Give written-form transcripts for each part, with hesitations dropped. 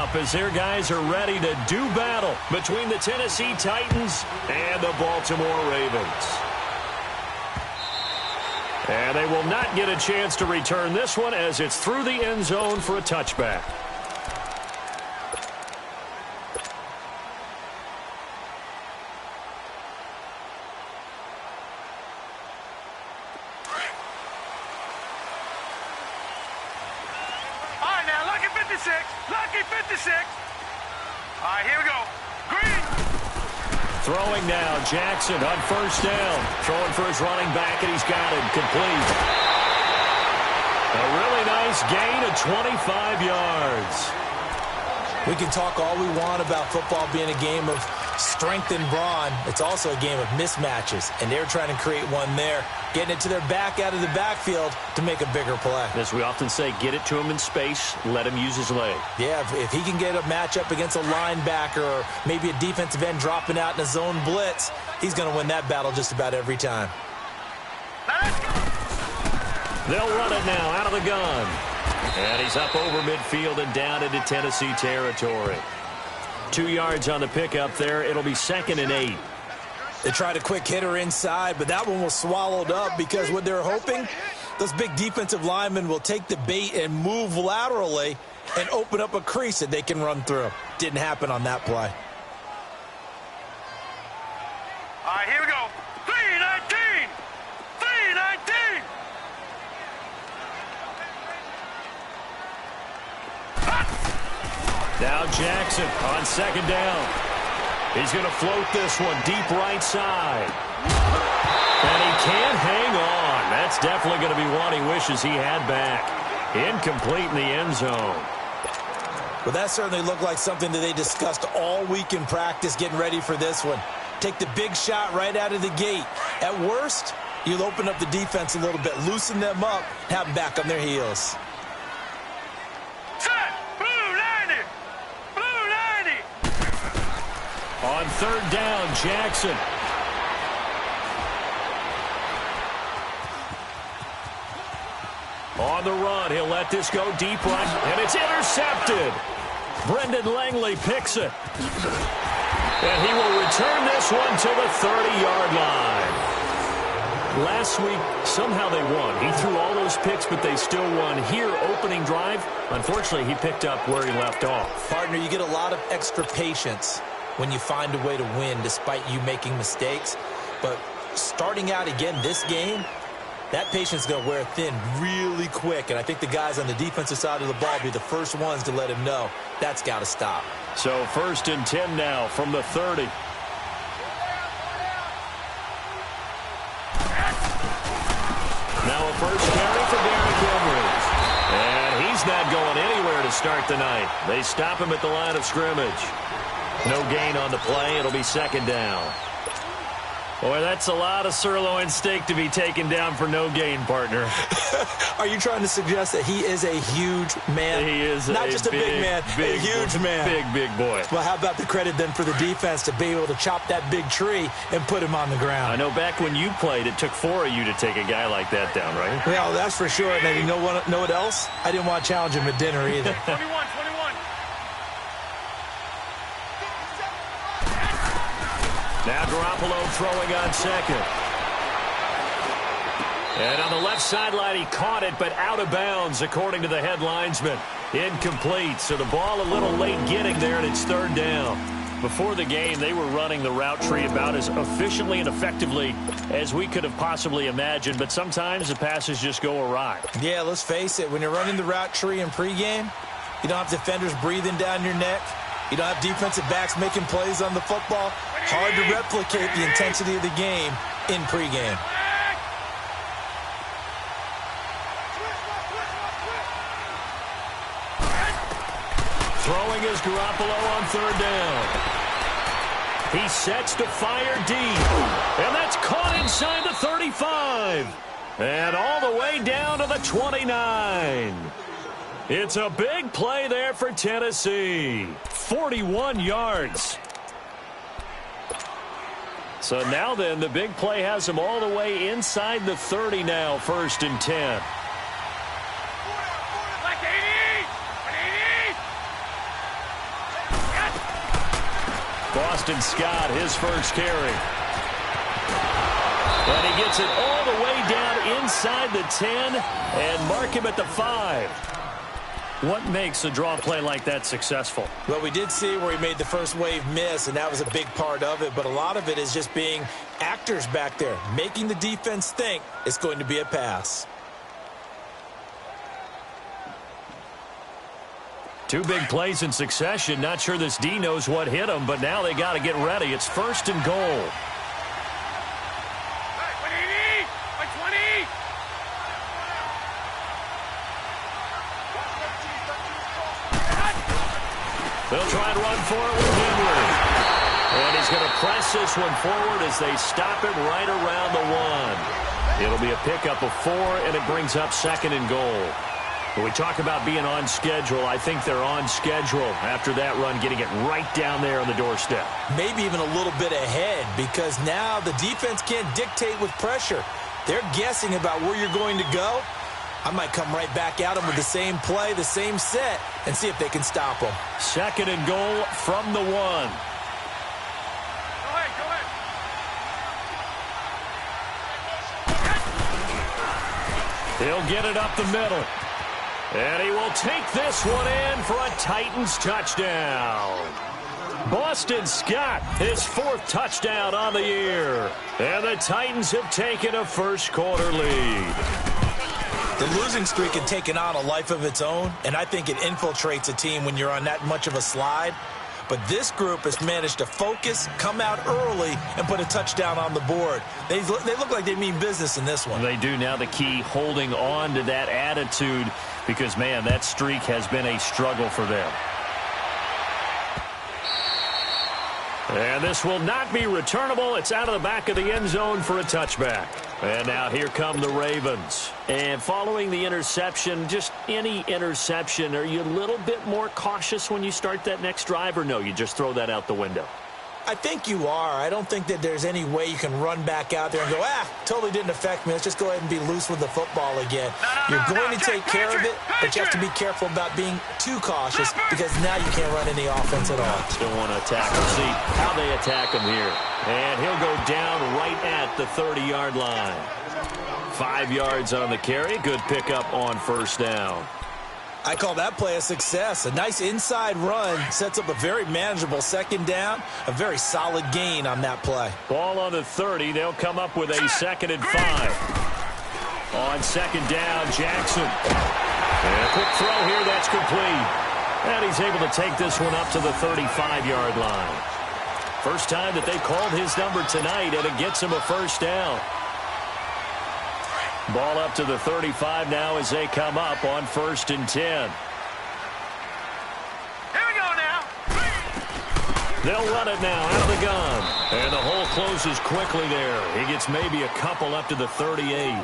up as their guys are ready to do battle between the Tennessee Titans and the Baltimore Ravens. And they will not get a chance to return this one as it's through the end zone for a touchback. Lucky 56. All right, here we go. Green. Throwing now, Jackson on first down. Throwing for his running back, and he's got it complete. A really nice gain of 25 yards. We can talk all we want about football being a game of strength and brawn. It's also a game of mismatches, and they're trying to create one there, getting it to their back out of the backfield to make a bigger play. As we often say, get it to him in space, let him use his leg. Yeah, if he can get a matchup against a linebacker or maybe a defensive end dropping out in a zone blitz, he's going to win that battle just about every time. They'll run it now out of the gun. And he's up over midfield and down into Tennessee territory. 2 yards on the pickup there. It'll be 2nd and 8. They tried a quick hitter inside, but that one was swallowed up because what they're hoping, those big defensive linemen will take the bait and move laterally and open up a crease that they can run through. Didn't happen on that play. All right, here we go. 3-19. 3-19. Now Jackson on 2nd down. He's going to float this one deep right side. And he can't hang on. That's definitely going to be one he wishes he had back. Incomplete in the end zone. Well, that certainly looked like something that they discussed all week in practice getting ready for this one. Take the big shot right out of the gate. At worst, you'll open up the defense a little bit, loosen them up, have them back on their heels. On 3rd down, Jackson. On the run, he'll let this go deep right, and it's intercepted. Brendan Langley picks it. And he will return this one to the 30-yard line. Last week, somehow they won. He threw all those picks, but they still won. Here, opening drive, unfortunately, he picked up where he left off. Partner, you get a lot of extra patience when you find a way to win despite you making mistakes. But starting out again this game, that patience is going to wear thin really quick. And I think the guys on the defensive side of the ball will be the first ones to let him know that's got to stop. So 1st and 10 now from the 30. Now a first carry for Derrick Henry. And he's not going anywhere to start the night. They stop him at the line of scrimmage. No gain on the play. It'll be 2nd down. Boy, that's a lot of sirloin steak to be taken down for no gain, partner. Are you trying to suggest that he is a huge man? He is not just a big man, a huge man. Big boy. Well, how about the credit then for the defense to be able to chop that big tree and put him on the ground? I know back when you played, it took 4 of you to take a guy like that down, right? Well, that's for sure. And then you know what else? I didn't want to challenge him at dinner either. 21. Now Garoppolo throwing on 2nd. And on the left sideline, he caught it, but out of bounds, according to the head linesman. Incomplete, so the ball a little late getting there, and it's 3rd down. Before the game, they were running the route tree about as efficiently and effectively as we could have possibly imagined, but sometimes the passes just go awry. Yeah, let's face it, when you're running the route tree in pregame, you don't have defenders breathing down your neck. You don't have defensive backs making plays on the football. Hard to replicate the intensity of the game in pregame. Throwing is Garoppolo on 3rd down. He sets to fire deep. And that's caught inside the 35. And all the way down to the 29. It's a big play there for Tennessee. 41 yards. So now then, the big play has him all the way inside the 30 now, 1st and 10. Boston Scott, his first carry. And he gets it all the way down inside the 10 and mark him at the 5. What makes a draw play like that successful? Well, we did see where he made the first wave miss, and that was a big part of it. But a lot of it is just being actors back there, making the defense think it's going to be a pass. Two big plays in succession. Not sure this D knows what hit him, but now they got to get ready. It's 1st and goal. They'll try and run for it with Henry. And he's going to press this one forward as they stop him right around the 1. It'll be a pickup of 4, and it brings up 2nd and goal. When we talk about being on schedule, I think they're on schedule after that run, getting it right down there on the doorstep. Maybe even a little bit ahead, because now the defense can't dictate with pressure. They're guessing about where you're going to go. I might come right back at them with the same play, the same set, and see if they can stop them. 2nd and goal from the 1. Go ahead, go ahead. He'll get it up the middle. And he will take this one in for a Titans touchdown. Boston Scott, his 4th touchdown on the year. And the Titans have taken a first-quarter lead. The losing streak had taken on a life of its own, and I think it infiltrates a team when you're on that much of a slide. But this group has managed to focus, come out early, and put a touchdown on the board. They look like they mean business in this one. They do. Now the key, holding on to that attitude, because, man, that streak has been a struggle for them. And this will not be returnable. It's out of the back of the end zone for a touchback. And now here come the Ravens. And following the interception, just any interception, are you a little bit more cautious when you start that next drive, or no, you just throw that out the window? I think you are. I don't think that there's any way you can run back out there and go, totally didn't affect me. Let's just go ahead and be loose with the football again. You're going to take care of it, but you have to be careful about being too cautious, because now you can't run any offense at all. Still want to attack him. See how they attack him here. And he'll go down right at the 30-yard line. 5 yards on the carry. Good pickup on 1st down. I call that play a success. A nice inside run sets up a very manageable 2nd down. A very solid gain on that play. Ball on the 30. They'll come up with a 2nd and 5. On 2nd down, Jackson. And a quick throw here. That's complete. And he's able to take this one up to the 35-yard line. First time that they called his number tonight, and it gets him a 1st down. Ball up to the 35 now as they come up on 1st and 10. Here we go now. They'll run it now out of the gun. And the hole closes quickly there. He gets maybe a couple up to the 38.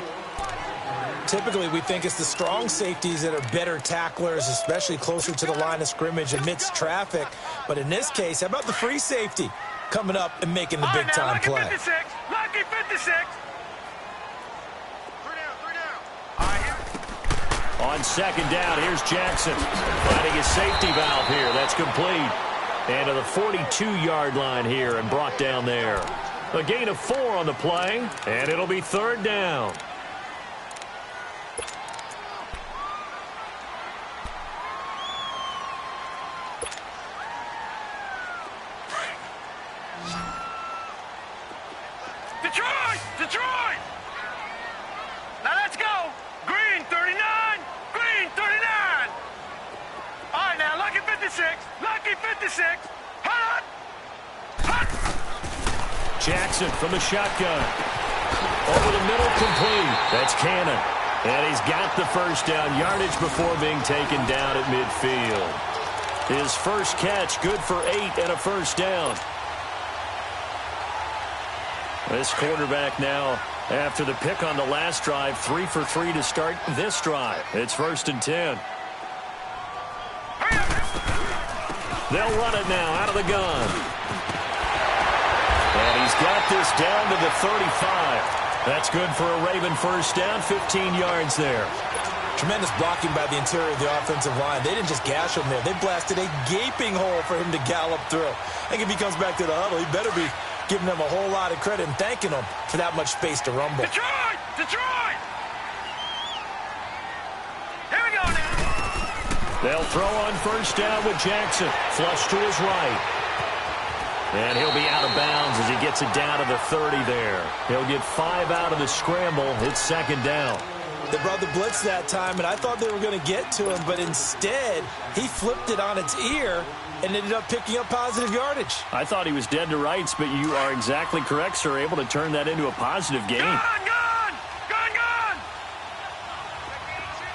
Typically, we think it's the strong safeties that are better tacklers, especially closer to the line of scrimmage amidst traffic. But in this case, how about the free safety coming up and making the big-time play? Lucky 56. Lucky 56. On 2nd down, here's Jackson finding his safety valve here. That's complete. And to the 42-yard line here and brought down there. A gain of 4 on the play, and it'll be 3rd down. Detroit! Detroit! Now let's go. Green 39. Green 39. All right, now lucky 56. Lucky 56. Hot! Hot! Jackson from the shotgun. Over the middle, complete. That's Cannon. And he's got the 1st down yardage before being taken down at midfield. His first catch, good for 8 and a 1st down. This quarterback now, after the pick on the last drive, 3 for 3 to start this drive. It's 1st and 10. They'll run it now out of the gun. And he's got this down to the 35. That's good for a Raven 1st down, 15 yards there. Tremendous blocking by the interior of the offensive line. They didn't just gash him there. They blasted a gaping hole for him to gallop through. I think if he comes back to the huddle, he better be giving them a whole lot of credit and thanking them for that much space to rumble. Detroit! Detroit! Here we go now. They'll throw on first down with Jackson. Flush to his right. And he'll be out of bounds as he gets it down to the 30 there. He'll get 5 out of the scramble. It's second down. They brought the blitz that time, and I thought they were going to get to him, but instead, he flipped it on its ear and ended up picking up positive yardage. I thought he was dead to rights, but you are exactly correct, sir. Able to turn that into a positive gain. Gun! Gun! Gun! Gun!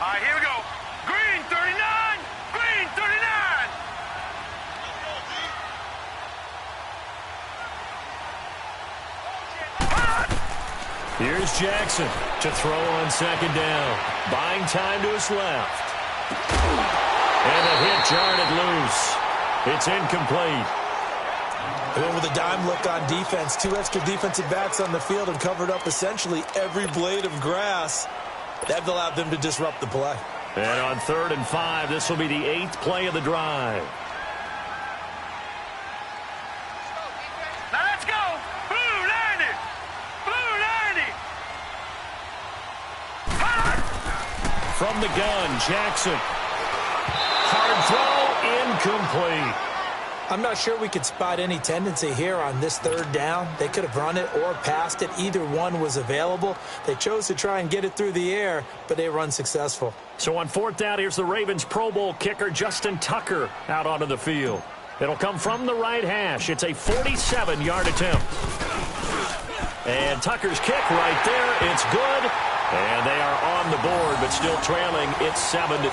All right, here we go. Green, 39! Green, 39! Here's Jackson to throw on second down. Buying time to his left. And a hit jarred it loose. It's incomplete. They went with a dime look on defense. 2 extra defensive backs on the field and covered up essentially every blade of grass. That allowed them to disrupt the play. And on 3rd and 5, this will be the 8th play of the drive. Now let's go! Blue 90! Blue 90! From the gun, Jackson. Hard throw, incomplete. I'm not sure we could spot any tendency here on this 3rd down. They could have run it or passed it. Either one was available. They chose to try and get it through the air, but they were unsuccessful. So on 4th down, here's the Ravens Pro Bowl kicker, Justin Tucker, out onto the field. It'll come from the right hash. It's a 47-yard attempt. And Tucker's kick right there. It's good. And they are on the board, but still trailing. It's 7-3.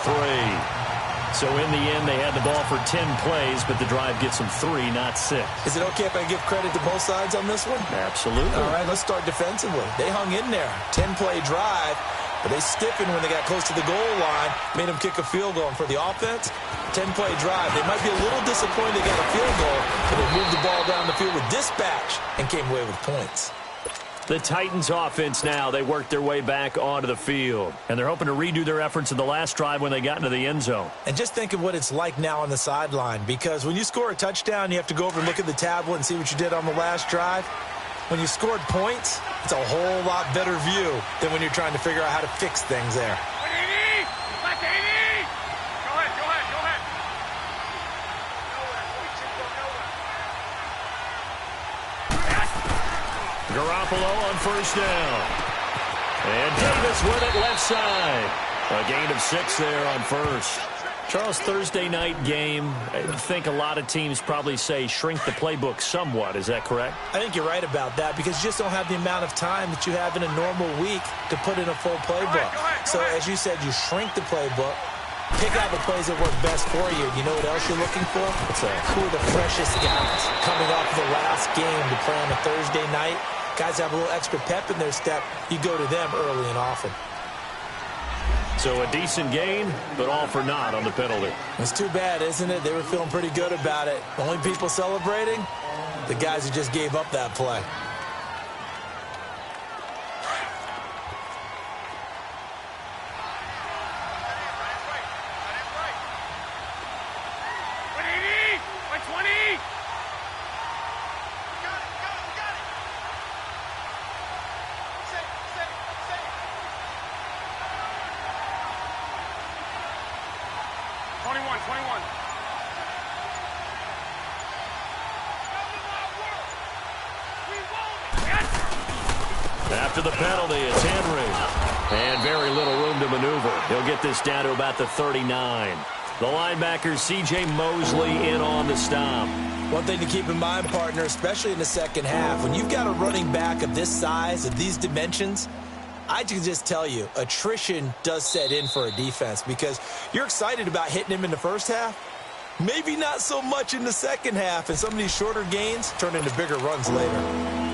So in the end, they had the ball for 10 plays, but the drive gets them 3, not 6. Is it okay if I give credit to both sides on this one? Absolutely. All right, let's start defensively. They hung in there. 10-play drive, but they stiffened when they got close to the goal line, made them kick a field goal. And for the offense, 10-play drive. They might be a little disappointed they got a field goal, but they moved the ball down the field with dispatch and came away with points. The Titans offense now, they worked their way back onto the field. And they're hoping to redo their efforts in the last drive when they got into the end zone. And just think of what it's like now on the sideline, because when you score a touchdown, you have to go over and look at the tablet and see what you did on the last drive. When you scored points, it's a whole lot better view than when you're trying to figure out how to fix things there. Like 80! Go ahead, go ahead, go ahead. Garoppolo on first down. And Davis with it left side. A gain of 6 there on first. Charles, Thursday night game, I think a lot of teams probably say shrink the playbook somewhat. Is that correct? I think you're right about that, because you just don't have the amount of time that you have in a normal week to put in a full playbook. So as you said, you shrink the playbook, pick out the plays that work best for you. You know what else you're looking for? What's that? Who are the freshest guys coming off the last game to play on a Thursday night? Guys have a little extra pep in their step. You go to them early and often. So a decent gain, but all for naught on the penalty. It's too bad, isn't it? They were feeling pretty good about it. The only people celebrating? The guys who just gave up that play. After the penalty, it's Henry. And very little room to maneuver. He'll get this down to about the 39. The linebacker, C.J. Mosley, in on the stop. One thing to keep in mind, partner, especially in the second half, when you've got a running back of this size, of these dimensions, I can just tell you, attrition does set in for a defense, because you're excited about hitting him in the first half. Maybe not so much in the second half, and some of these shorter gains turn into bigger runs later.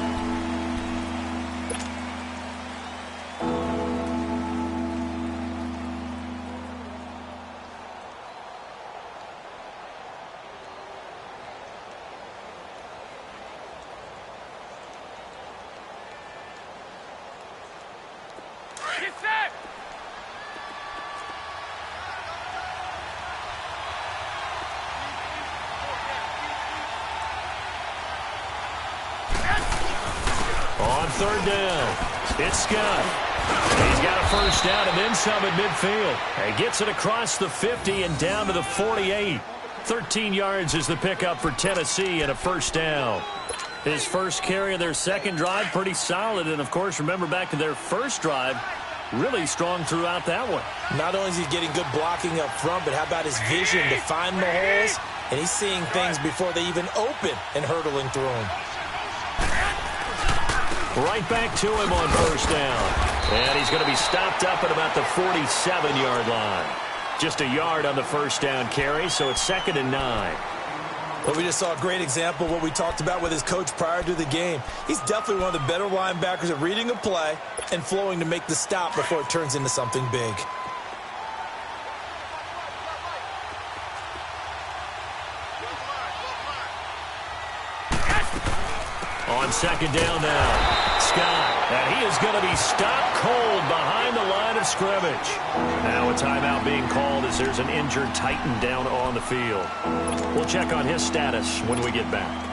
On third down, it's Scott. He's got a first down and then some at midfield. He gets it across the 50 and down to the 48. 13 yards is the pickup for Tennessee and a first down. His first carry of their second drive, pretty solid. And, of course, remember back to their first drive, really strong throughout that one. Not only is he getting good blocking up front, but how about his vision to find the holes? And he's seeing things before they even open and hurdling through them. Right back to him on first down. And he's going to be stopped up at about the 47-yard line. Just a yard on the first down carry, so it's 2nd and 9. Well, we just saw a great example of what we talked about with his coach prior to the game. He's definitely one of the better linebackers at reading a play and flowing to make the stop before it turns into something big. On second down now, Scott. And he is going to be stopped cold behind the line of scrimmage. Now a timeout being called as there's an injured Titan down on the field. We'll check on his status when we get back.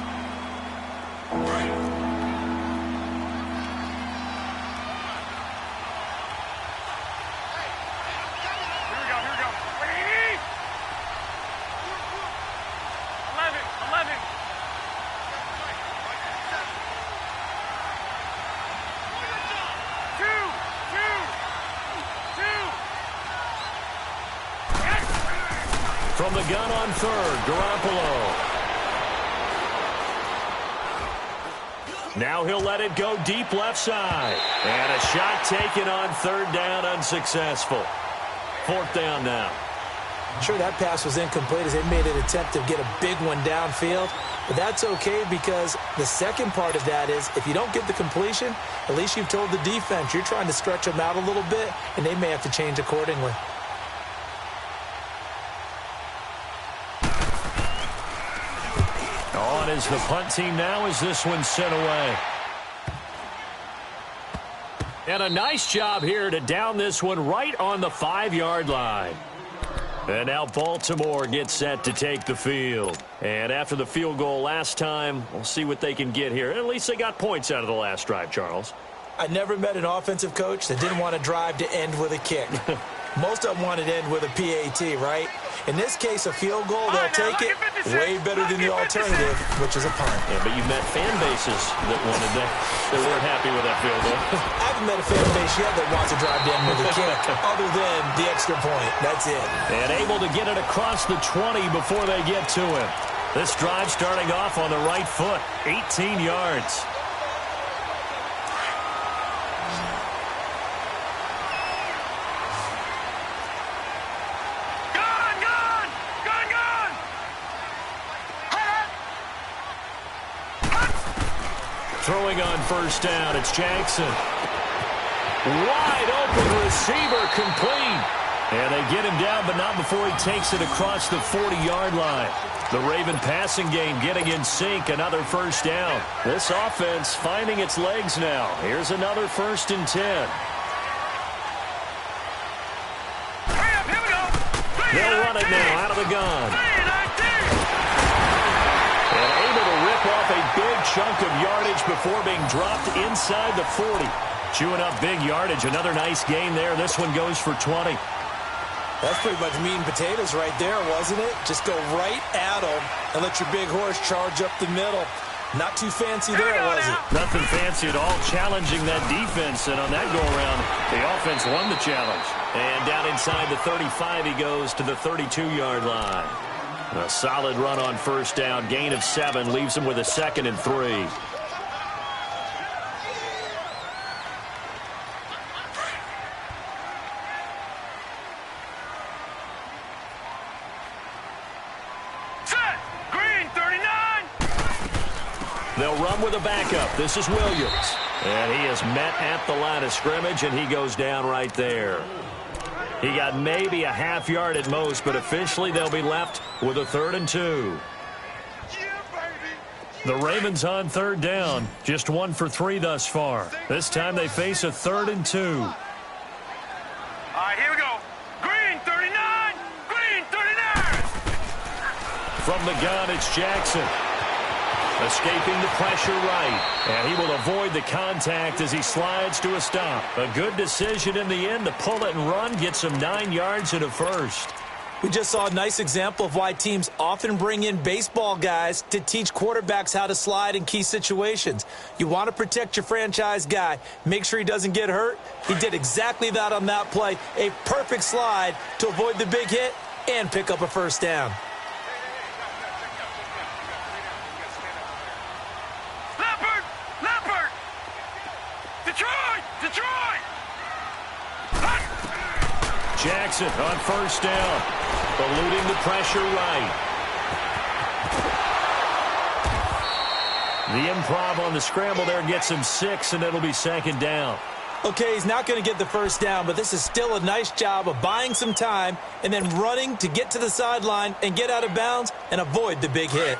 From the gun on third, Garoppolo. Now he'll let it go deep left side. And a shot taken on third down, unsuccessful. 4th down now. Sure, that pass was incomplete as they made an attempt to get a big one downfield. But that's okay because the second part of that is if you don't get the completion, at least you've told the defense you're trying to stretch them out a little bit, and they may have to change accordingly. On is the punt team now as this one's sent away. And a nice job here to down this one right on the 5-yard line. And now Baltimore gets set to take the field. And after the field goal last time, we'll see what they can get here. At least they got points out of the last drive, Charles. I never met an offensive coach that didn't want to drive to end with a kick. Most of them wanted to end with a PAT, right? In this case, a field goal, they'll take it way better than the alternative, which is a punt. Yeah, but you met fan bases that wanted that, that weren't happy with that field goal. I haven't met a fan base yet that wants to drive to end with a kick, other than the extra point. That's it. And able to get it across the 20 before they get to him. This drive starting off on the right foot, 18 yards. Throwing on first down, it's Jackson. Wide open receiver, complete. And they get him down, but not before he takes it across the 40-yard line. The Raven passing game getting in sync, another first down. This offense finding its legs now. Here's another 1st and 10. They'll run it now out of the gun. Off a big chunk of yardage before being dropped inside the 40. Chewing up big yardage. Another nice gain there. This one goes for 20. That's pretty much meat and potatoes right there, wasn't it? Just go right at them and let your big horse charge up the middle. Not too fancy there, was it? Nothing fancy at all. Challenging that defense, and on that go-around, the offense won the challenge. And down inside the 35, he goes to the 32-yard line. A solid run on first down. Gain of 7 leaves him with a 2nd and 3. Set. Green 39. They'll run with a backup. This is Williams. And he is met at the line of scrimmage, and he goes down right there. He got maybe a half yard at most, but officially they'll be left with a 3rd and 2. The Ravens on third down, just 1 for 3 thus far. This time they face a 3rd and 2. All right, here we go. Green 39. Green 39. From the gun, it's Jackson. Escaping the pressure right. And he will avoid the contact as he slides to a stop. A good decision in the end to pull it and run. Gets him 9 yards and a first. We just saw a nice example of why teams often bring in baseball guys to teach quarterbacks how to slide in key situations. You want to protect your franchise guy. Make sure he doesn't get hurt. He did exactly that on that play. A perfect slide to avoid the big hit and pick up a first down. Leopard! Detroit! Jackson on first down. Eluding the pressure right. The improv on the scramble there gets him 6, and it'll be second down. Okay, he's not going to get the first down, but this is still a nice job of buying some time and then running to get to the sideline and get out of bounds and avoid the big hit.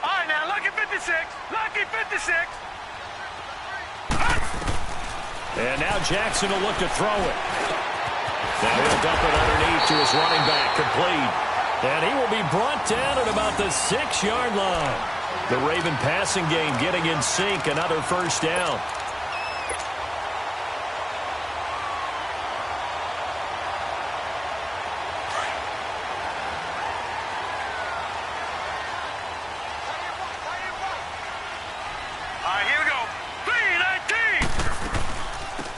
All right, now, lucky 56. And now Jackson will look to throw it. Now he'll dump it underneath to his running back, complete. And he will be brought down at about the 6-yard line. The Raven passing game getting in sync, another first down.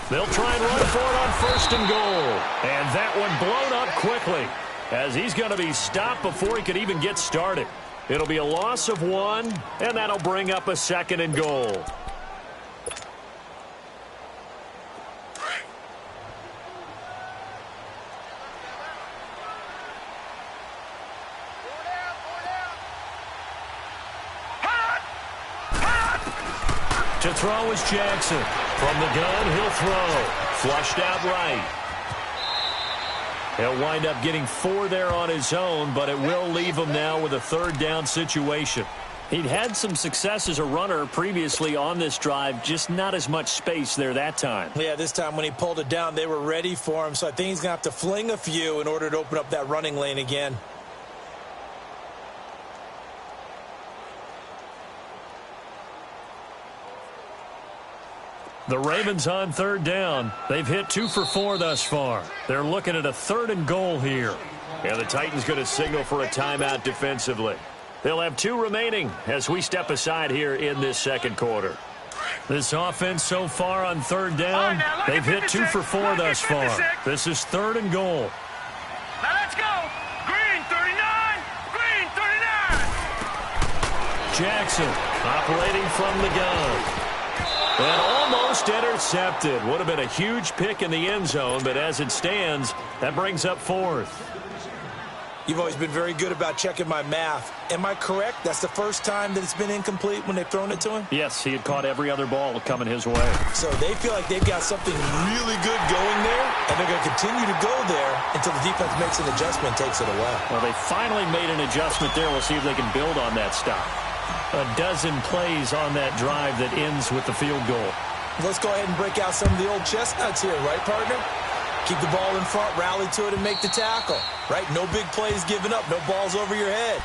They'll try and run for it on first and goal. And that one blown up quickly as he's going to be stopped before he could even get started. It'll be a loss of 1, and that'll bring up a second and goal. To throw is Jackson. From the gun, he'll throw. Flushed out right. He'll wind up getting 4 there on his own, but it will leave him now with a third down situation. He'd had some success as a runner previously on this drive, just not as much space there that time. Yeah, this time when he pulled it down, they were ready for him, so I think he's going to have to fling a few in order to open up that running lane again. The Ravens on third down. They've hit 2 for 4 thus far. They're looking at a third and goal here. And the Titans going to signal for a timeout defensively. They'll have 2 remaining as we step aside here in this second quarter. This offense so far on third down, they've hit 2 for 4 thus far. This is third and goal. Now let's go. Green 39. Green 39. Jackson operating from the gun. And almost intercepted. Would have been a huge pick in the end zone, but as it stands, that brings up 4th. You've always been very good about checking my math. Am I correct? That's the first time that it's been incomplete when they've thrown it to him? Yes, he had caught every other ball coming his way. So they feel like they've got something really good going there, and they're going to continue to go there until the defense makes an adjustment and takes it away. Well, they finally made an adjustment there. We'll see if they can build on that stop. A dozen plays on that drive that ends with the field goal. Let's go ahead and break out some of the old chestnuts here, right, partner? Keep the ball in front, rally to it, and make the tackle, right? No big plays given up, no balls over your head.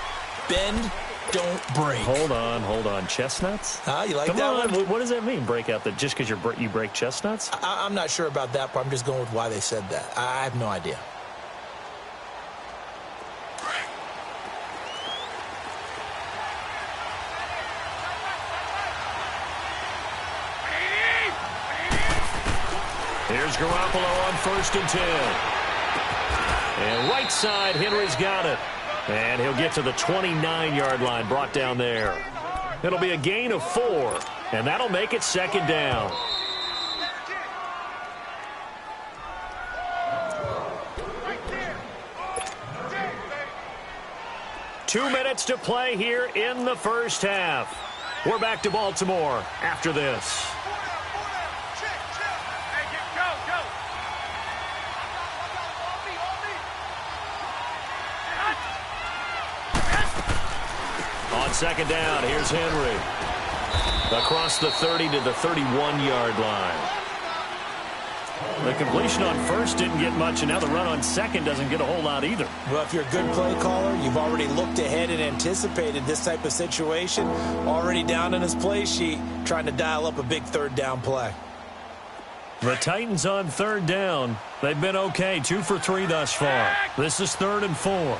Bend, don't break. Hold on. Chestnuts? You like Come that on. one? What does that mean, break out? That just because you break chestnuts? I'm not sure about that part. I'm just going with why they said that. I have no idea. Here's Garoppolo on first and 10. And right side, Henry's got it. And he'll get to the 29-yard line, brought down there. It'll be a gain of 4, and that'll make it second down. Two minutes to play here in the first half. We're back to Baltimore after this. On second down, here's Henry. Across the 30 to the 31-yard line. The completion on first didn't get much, and now the run on second doesn't get a whole lot either. Well, if you're a good play caller, you've already looked ahead and anticipated this type of situation. Already down in his play sheet, trying to dial up a big third down play. The Titans on third down. They've been okay, 2 for 3 thus far. This is 3rd and 4.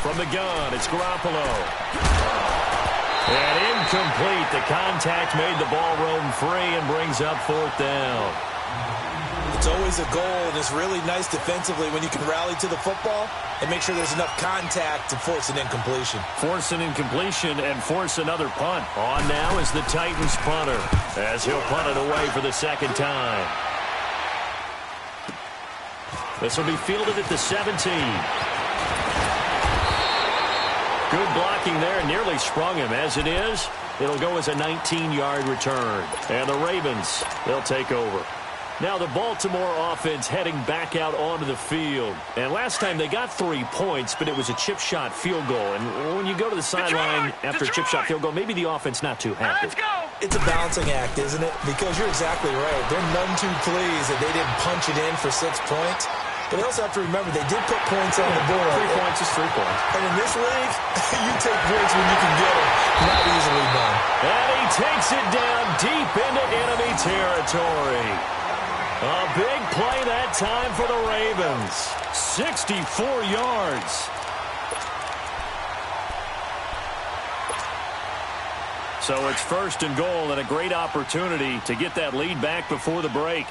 From the gun, it's Garoppolo. And incomplete. The contact made the ball roam free and brings up 4th down. It's always a goal, and it's really nice defensively when you can rally to the football and make sure there's enough contact to force an incompletion. Force an incompletion and force another punt. On now is the Titans punter, as he'll punt it away for the second time. This will be fielded at the 17. Good blocking there, nearly sprung him. As it is, it'll go as a 19-yard return. And the Ravens, they'll take over. Now the Baltimore offense heading back out onto the field. And last time they got 3 points, but it was a chip shot field goal. And when you go to the sideline after a chip shot field goal, maybe the offense not too happy. Let's go! It's a balancing act, isn't it? Because you're exactly right. They're none too pleased that they didn't punch it in for 6 points. But they also have to remember they did put points on the board. 3 points is 3 points. And in this league, you take points when you can get them. Not easily done. And he takes it down deep into enemy territory. A big play that time for the Ravens. 64 yards. So it's 1st and goal, and a great opportunity to get that lead back before the break.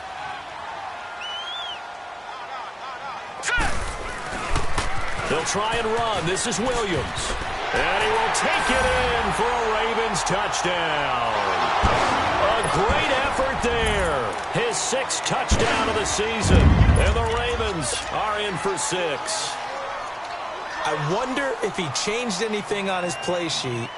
They'll try and run. This is Williams. And he will take it in for a Ravens touchdown. A great effort there. His 6th touchdown of the season. And the Ravens are in for 6. I wonder if he changed anything on his play sheet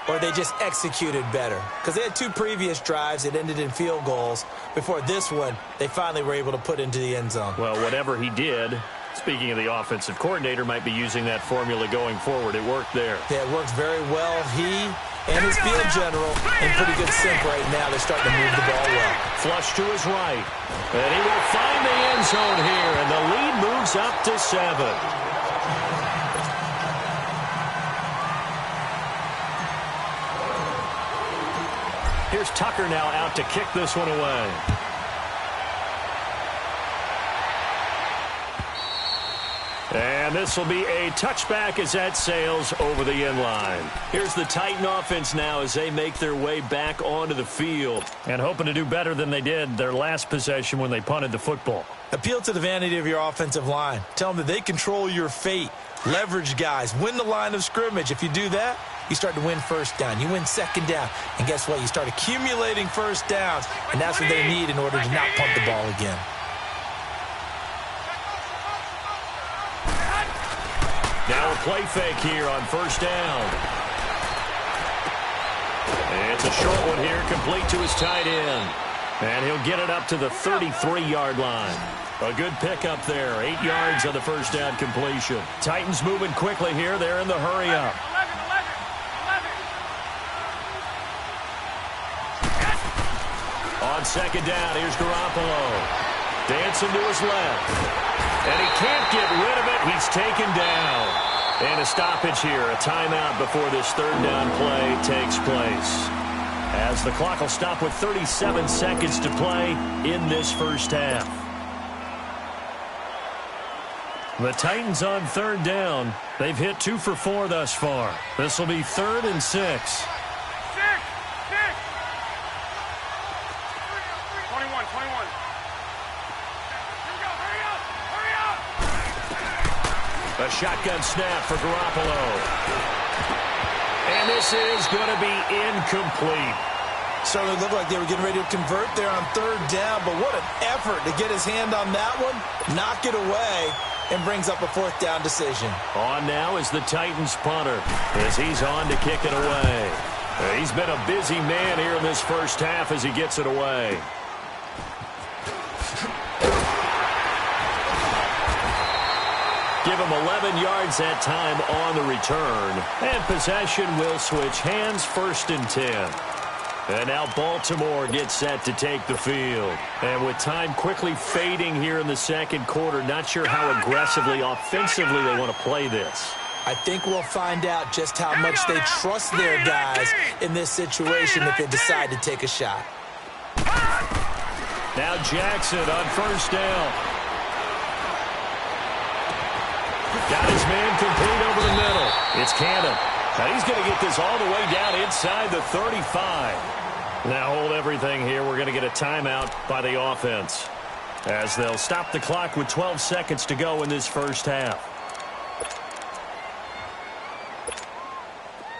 or they just executed better. Because they had 2 previous drives that ended in field goals. Before this one, they finally were able to put into the end zone. Well, whatever he did, speaking of the offensive coordinator, might be using that formula going forward. It worked there. Yeah, it works very well. He and his field general in pretty good sync right now. They're starting to move the ball well. Flush to his right. And he will find the end zone here, and the lead moves up to 7. Here's Tucker now out to kick this one away. And this will be a touchback as that sails over the end line. Here's the Titan offense now as they make their way back onto the field and hoping to do better than they did their last possession when they punted the football. Appeal to the vanity of your offensive line. Tell them that they control your fate. Leverage guys. Win the line of scrimmage. If you do that, you start to win 1st down. You win 2nd down. And guess what? You start accumulating 1st downs. And that's what they need in order to not punt the ball again. Now a play fake here on 1st down. And it's a short one here, complete to his tight end. And he'll get it up to the 33-yard line. A good pickup there, 8 yards on the 1st down completion. Titans moving quickly here. They're in the hurry-up. 11. On 2nd down, here's Garoppolo. Dancing to his left. And he can't get rid of it. He's taken down. And a stoppage here, a timeout before this 3rd down play takes place. As the clock will stop with 37 seconds to play in this 1st half. The Titans on 3rd down. They've hit 2 for 4 thus far. This will be 3rd and 6. 21. A shotgun snap for Garoppolo. And this is going to be incomplete. Certainly looked like they were getting ready to convert there on 3rd down, but what an effort to get his hand on that one, knock it away, and brings up a 4th down decision. On now is the Titans punter as he's on to kick it away. He's been a busy man here in this first half as he gets it away. Give him 11 yards that time on the return. And possession will switch hands, 1st and 10. And now Baltimore gets set to take the field. And with time quickly fading here in the second quarter, not sure how aggressively, offensively they want to play this. I think we'll find out just how much they trust their guys in this situation if they decide to take a shot. Now Jackson on 1st down. Got his man complete over the middle. It's Cannon. Now he's going to get this all the way down inside the 35. Now hold everything here. We're going to get a timeout by the offense as they'll stop the clock with 12 seconds to go in this first half.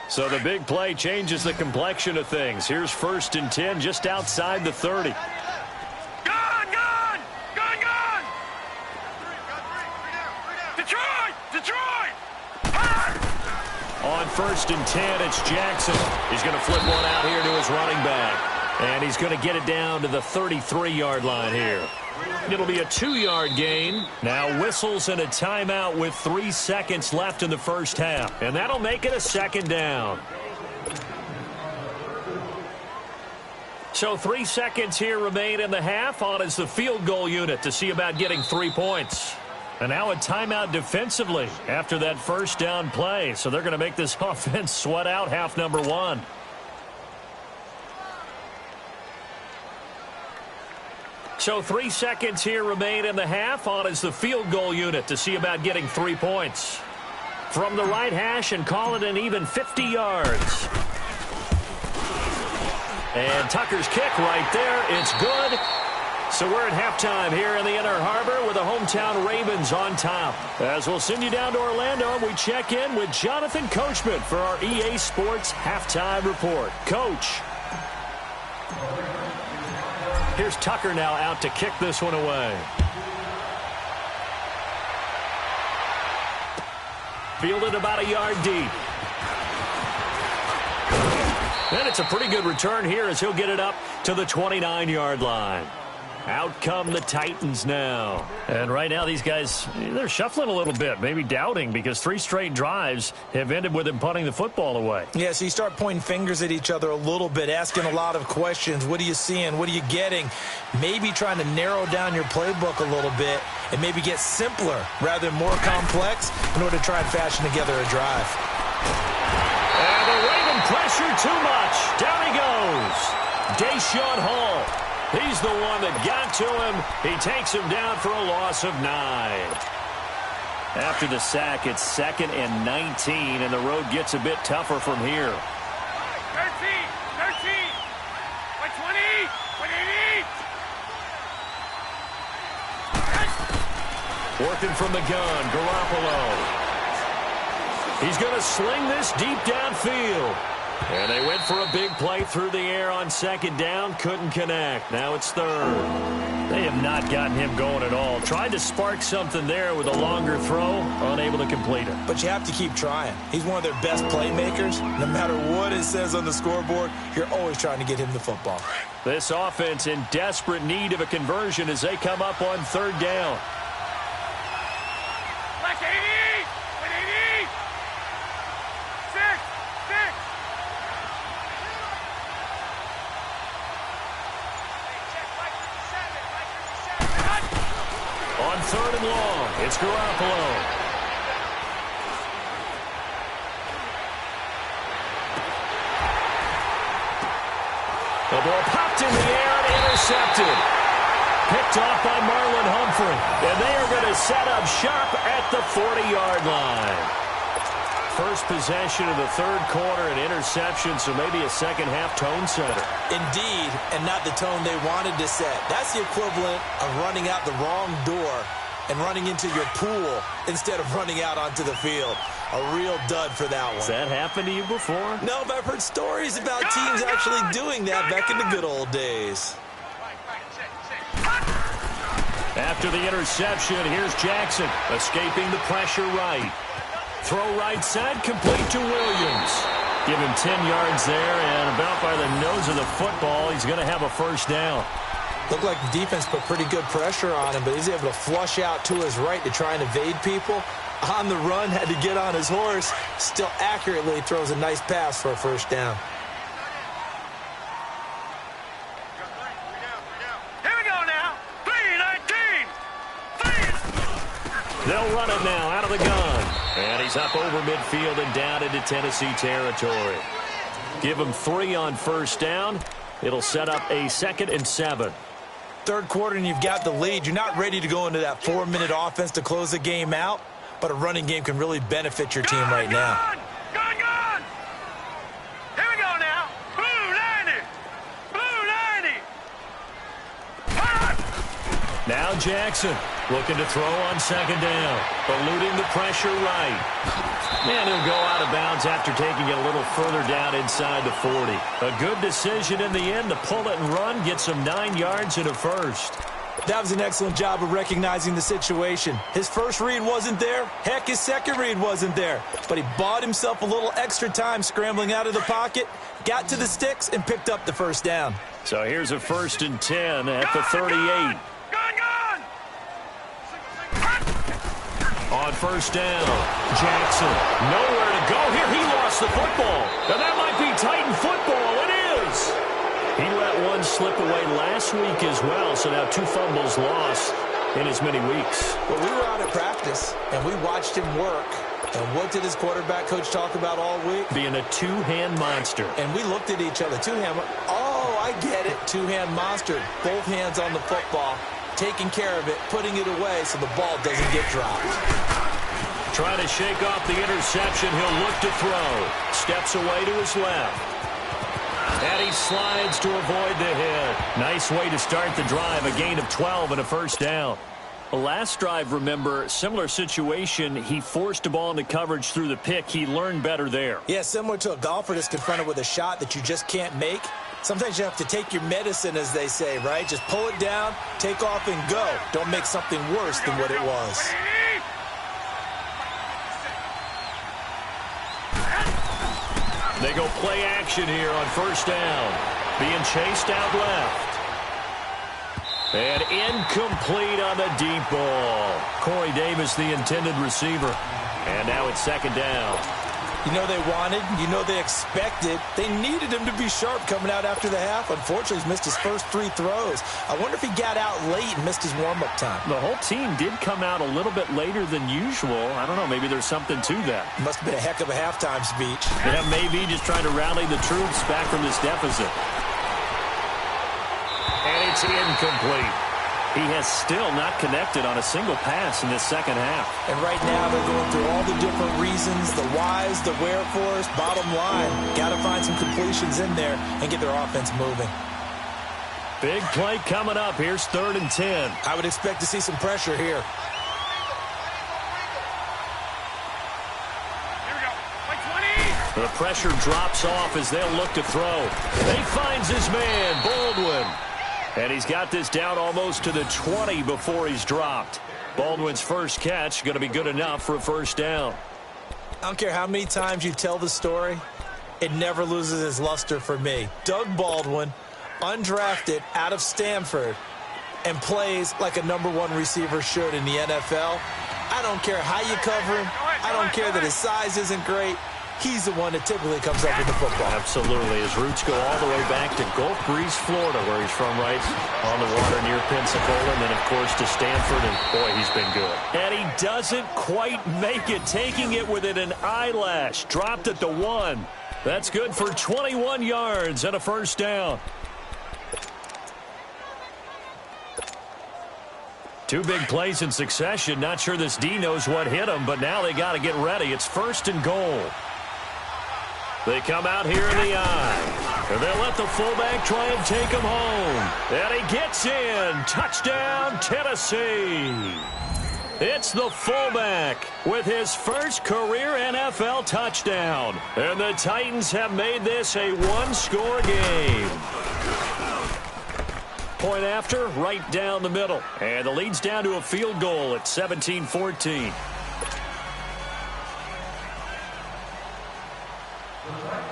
So the big play changes the complexion of things. Here's 1st and 10 just outside the 30. On 1st and 10, it's Jackson. He's going to flip one out here to his running back. And he's going to get it down to the 33-yard line here. It'll be a 2-yard gain. Now whistles and a timeout with 3 seconds left in the first half. And that'll make it a 2nd down. So 3 seconds here remain in the half. On is the field goal unit to see about getting 3 points. And now a timeout defensively after that first down play. So they're going to make this offense sweat out half number 1. So 3 seconds here remain in the half. On is the field goal unit to see about getting 3 points. From the right hash and call it an even 50 yards. And Tucker's kick right there. It's good. So we're at halftime here in the Inner Harbor with the hometown Ravens on top. As we'll send you down to Orlando, we check in with Jonathan Coachman for our EA Sports Halftime Report. Coach. Here's Tucker now out to kick this one away. Fielded about a yard deep. And it's a pretty good return here as he'll get it up to the 29-yard line. Out come the Titans now. And right now these guys, they're shuffling a little bit, maybe doubting, because 3 straight drives have ended with them punting the football away. Yeah, so you start pointing fingers at each other a little bit, asking a lot of questions. What are you seeing? What are you getting? Maybe trying to narrow down your playbook a little bit and maybe get simpler rather than more complex in order to try and fashion together a drive. And the Raven pressure too much. Down he goes. Deshaun Hall. He's the one that got to him. He takes him down for a loss of 9. After the sack, it's 2nd and 19, and the road gets a bit tougher from here. 13, 120, 180. Working from the gun, Garoppolo. He's going to sling this deep downfield. And they went for a big play through the air on 2nd down. Couldn't connect. Now it's 3rd. They have not gotten him going at all. Tried to spark something there with a longer throw. Unable to complete it. But you have to keep trying. He's one of their best playmakers. No matter what it says on the scoreboard, you're always trying to get him the football. This offense in desperate need of a conversion as they come up on 3rd down. Like 80, 180. 6. On 3rd and long, it's Garoppolo. The ball popped in the air and intercepted. Picked off by Marlon Humphrey. And they are going to set up shop at the 40-yard line. First possession of the 3rd quarter, an interception, so maybe a second-half tone setter. Indeed, and not the tone they wanted to set. That's the equivalent of running out the wrong door and running into your pool instead of running out onto the field. A real dud for that one. Has that happened to you before? No, but I've heard stories about teams actually doing that back in the good old days. After the interception, here's Jackson, escaping the pressure right. Throw right side, complete to Williams. Give him 10 yards there, and about by the nose of the football, he's going to have a first down. Looked like the defense put pretty good pressure on him, but he's able to flush out to his right to try and evade people. On the run, had to get on his horse. Still accurately throws a nice pass for a first down. Here we go now. 3-19. They'll run it now out of the gun. And he's up over midfield and down into Tennessee territory. Give him 3 on first down. It'll set up a 2nd and 7. Third quarter and you've got the lead. You're not ready to go into that 4-minute offense to close the game out, but a running game can really benefit your team right now. Gone. Here we go now. Blue 90. Now Jackson looking to throw on second down, eluding the pressure right. And he'll go out of bounds after taking it a little further down inside the 40. A good decision in the end to pull it and run, get some 9 yards and a first. That was an excellent job of recognizing the situation. His first read wasn't there. Heck, his second read wasn't there. But he bought himself a little extra time scrambling out of the pocket, got to the sticks, and picked up the first down. So here's a 1st and 10 at the 38. Gone. On first down, Jackson nowhere to go here. He lost the football. And that might be Titan football. It is. He let one slip away last week as well, so now 2 fumbles lost in as many weeks. Well, we were out at practice, and we watched him work. And what did his quarterback coach talk about all week? Being a 2-hand monster. And we looked at each other. 2-hand. Oh, I get it. 2-hand monster. Both hands on the football, taking care of it, putting it away so the ball doesn't get dropped. Trying to shake off the interception. He'll look to throw. Steps away to his left. And he slides to avoid the hit. Nice way to start the drive. A gain of 12 and a first down. The last drive, remember, similar situation. He forced a ball into coverage through the pick. He learned better there. Yeah, similar to a golfer that's confronted with a shot that you just can't make. Sometimes you have to take your medicine, as they say, right? Just pull it down, take off, and go. Don't make something worse than what it was. They go play action here on first down. Being chased out left. And incomplete on the deep ball. Corey Davis, the intended receiver. And now it's 2nd down. You know they wanted, you know they expected. They needed him to be sharp coming out after the half. Unfortunately, he's missed his first 3 throws. I wonder if he got out late and missed his warm-up time. The whole team did come out a little bit later than usual. I don't know, maybe there's something to that. Must have been a heck of a halftime speech. Yeah, maybe just trying to rally the troops back from this deficit. And it's incomplete. He has still not connected on a single pass in this second half. And right now they're going through all the different reasons, the whys, the wherefores. Bottom line, got to find some completions in there and get their offense moving. Big play coming up. Here's 3rd and 10. I would expect to see some pressure here. Here we go. Like 20. The pressure drops off as they'll look to throw. He finds his man, Baldwin. And he's got this down almost to the 20 before he's dropped. Baldwin's first catch going to be good enough for a first down. I don't care how many times you tell the story, it never loses its luster for me. Doug Baldwin, undrafted out of Stanford, and plays like a #1 receiver should in the NFL. I don't care how you cover him. I don't care that his size isn't great. He's the one that typically comes up with the football. Absolutely. His roots go all the way back to Gulf Breeze, Florida, where he's from, right on the water near Pensacola, and then, of course, to Stanford, and, boy, he's been good. And he doesn't quite make it, taking it within an eyelash. Dropped at the 1. That's good for 21 yards and a first down. 2 big plays in succession. Not sure this D knows what hit him, but now they got to get ready. It's 1st and goal. They come out here in the eye. And they'll let the fullback try and take him home. And he gets in. Touchdown, Tennessee. It's the fullback with his first career NFL touchdown. And the Titans have made this a 1-score game. Point after, right down the middle. And the lead's down to a field goal at 17-14.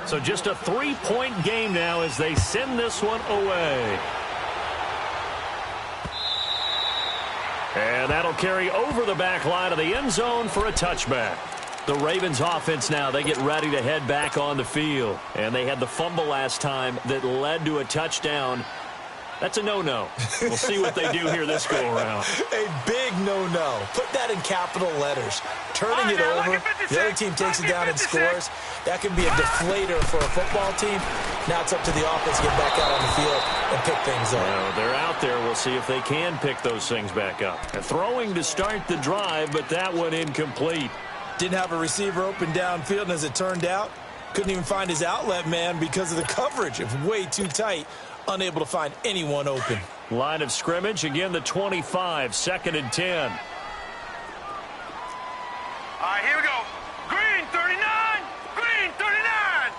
So just a 3-point game now as they send this one away. And that'll carry over the back line of the end zone for a touchback. The Ravens offense now, they get ready to head back on the field. And they had the fumble last time that led to a touchdown. That's a no-no. We'll see what they do here this go-around. A big no-no. Put that in capital letters. Turning it over, the other team takes it down and scores. That can be a deflator for a football team. Now it's up to the offense to get back out on the field and pick things up. Well, they're out there. We'll see if they can pick those things back up. And throwing to start the drive, but that one incomplete. Didn't have a receiver open downfield, and as it turned out, couldn't even find his outlet man because of the coverage. It was way too tight. Unable to find anyone open. Line of scrimmage, again the 25, 2nd and 10. All right, here we go. Green, 39. Green, 39.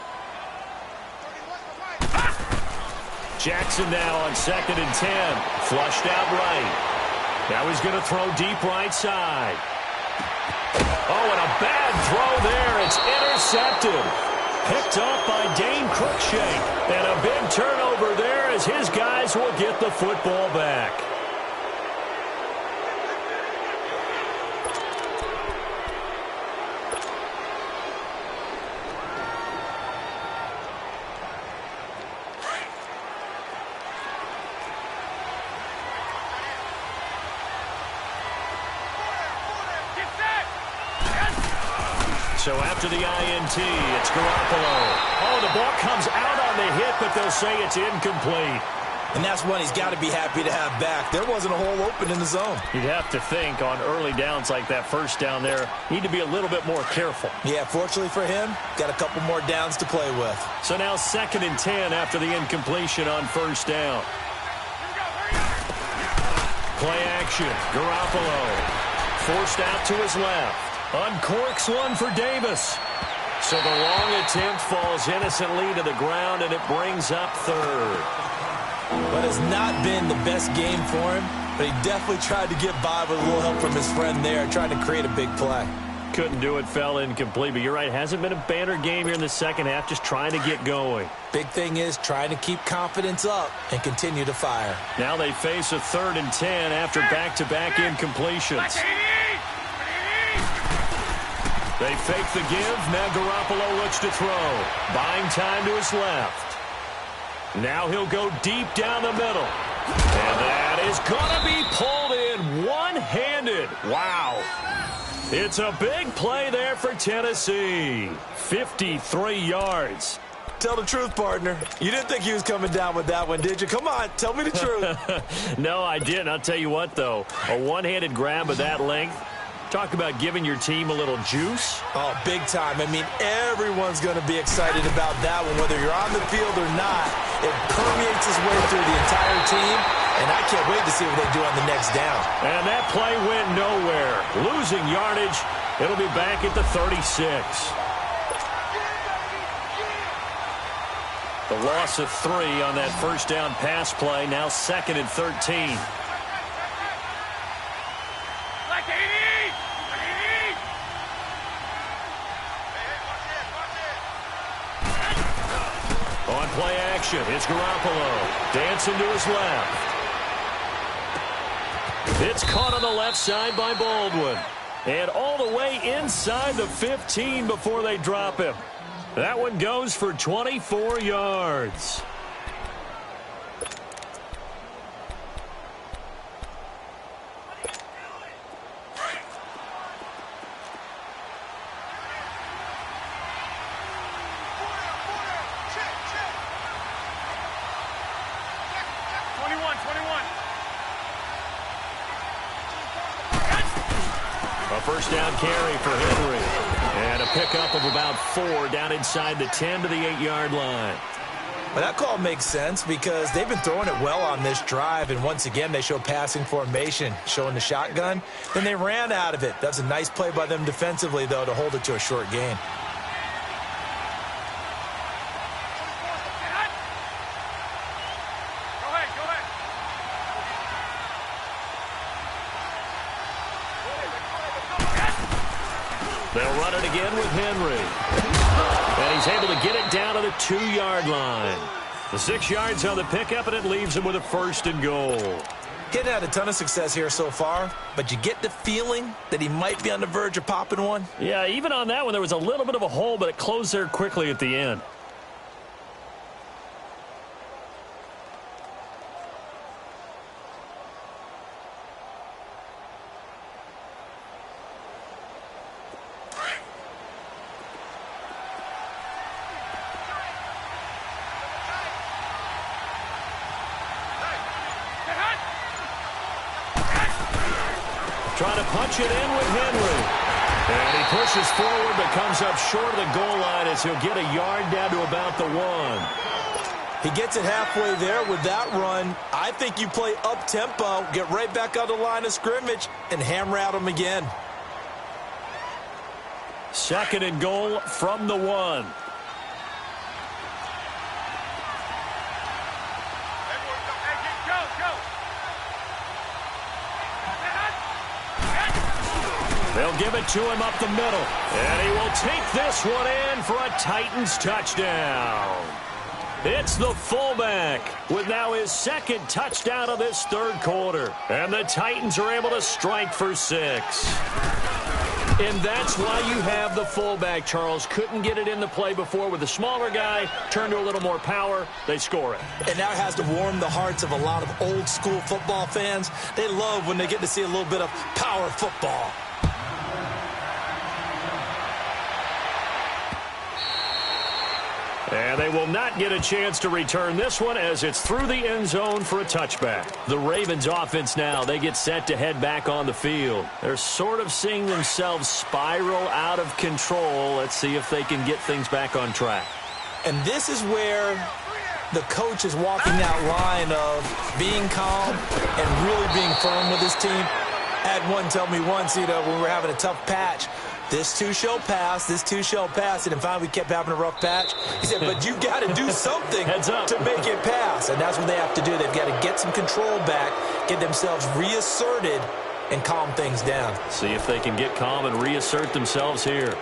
Jackson now on 2nd and 10. Flushed out right. Now he's going to throw deep right side. Oh, and a bad throw there. It's intercepted. Picked up by Dane Cruikshank. And a big turnover there as his guys will get the football back. So after the INT, it's Garoppolo. Oh, the ball comes out on the hit, but they'll say it's incomplete. And that's one he's got to be happy to have back. There wasn't a hole open in the zone. You'd have to think on early downs like that first down there, need to be a little bit more careful. Yeah, fortunately for him, got a couple more downs to play with. So now 2nd and 10 after the incompletion on first down. Play action. Garoppolo forced out to his left. Uncorks one for Davis. So the long attempt falls innocently to the ground, and it brings up 3rd. But it's not been the best game for him, but he definitely tried to get by with a little help from his friend there, trying to create a big play. Couldn't do it, fell incomplete. But you're right, hasn't been a banner game here in the second half, just trying to get going. Big thing is trying to keep confidence up and continue to fire. Now they face a 3rd and 10 after back-to-back incompletions. They fake the give. Now Garoppolo looks to throw. Buying time to his left. Now he'll go deep down the middle. And that is going to be pulled in one-handed. Wow. It's a big play there for Tennessee. 53 yards. Tell the truth, partner. You didn't think he was coming down with that one, did you? Come on, tell me the truth. No, I didn't. I'll tell you what, though. A one-handed grab of that length. Talk about giving your team a little juice. Oh, big time. I mean, everyone's going to be excited about that one, whether you're on the field or not. It permeates its way through the entire team, and I can't wait to see what they do on the next down. And that play went nowhere. Losing yardage. It'll be back at the 36. The loss of 3 on that first down pass play. Now 2nd and 13. On play action, it's Garoppolo. Dancing to his left. It's caught on the left side by Baldwin. And all the way inside the 15 before they drop him. That one goes for 24 yards. First down carry for Henry. And a pickup of about 4 down inside the 10 to the 8-yard line. Well, that call makes sense because they've been throwing it well on this drive, and once again they show passing formation, showing the shotgun. Then they ran out of it. That's a nice play by them defensively, though, to hold it to a short gain. They'll run it again with Henry. And he's able to get it down to the 2-yard line. The 6 yards on the pickup, and it leaves him with a 1st and goal. Getting had a ton of success here so far, but you get the feeling that he might be on the verge of popping one. Yeah, even on that one, there was a little bit of a hole, but it closed there quickly at the end. Trying to punch it in with Henry. And he pushes forward but comes up short of the goal line as he'll get a yard down to about the 1. He gets it halfway there with that run. I think you play up-tempo, get right back on the line of scrimmage, and hammer at him again. 2nd and goal from the 1. They'll give it to him up the middle. And he will take this one in for a Titans touchdown. It's the fullback with now his 2nd touchdown of this 3rd quarter. And the Titans are able to strike for 6. And that's why you have the fullback, Charles. Couldn't get it in the play before with the smaller guy. Turned to a little more power. They score it. And now it has to warm the hearts of a lot of old-school football fans. They love when they get to see a little bit of power football. And they will not get a chance to return this one as it's through the end zone for a touchback. The Ravens offense now, they get set to head back on the field. They're sort of seeing themselves spiral out of control. Let's see if they can get things back on track. And this is where the coach is walking that line of being calm and really being firm with his team. I had one tell me once, when we were having a tough patch, this too shall pass, this too shall pass. And finally we kept having a rough patch. He said, but you've got to do something to make it pass. And that's what they have to do. They've got to get some control back, get themselves reasserted, and calm things down. See if they can get calm and reassert themselves here.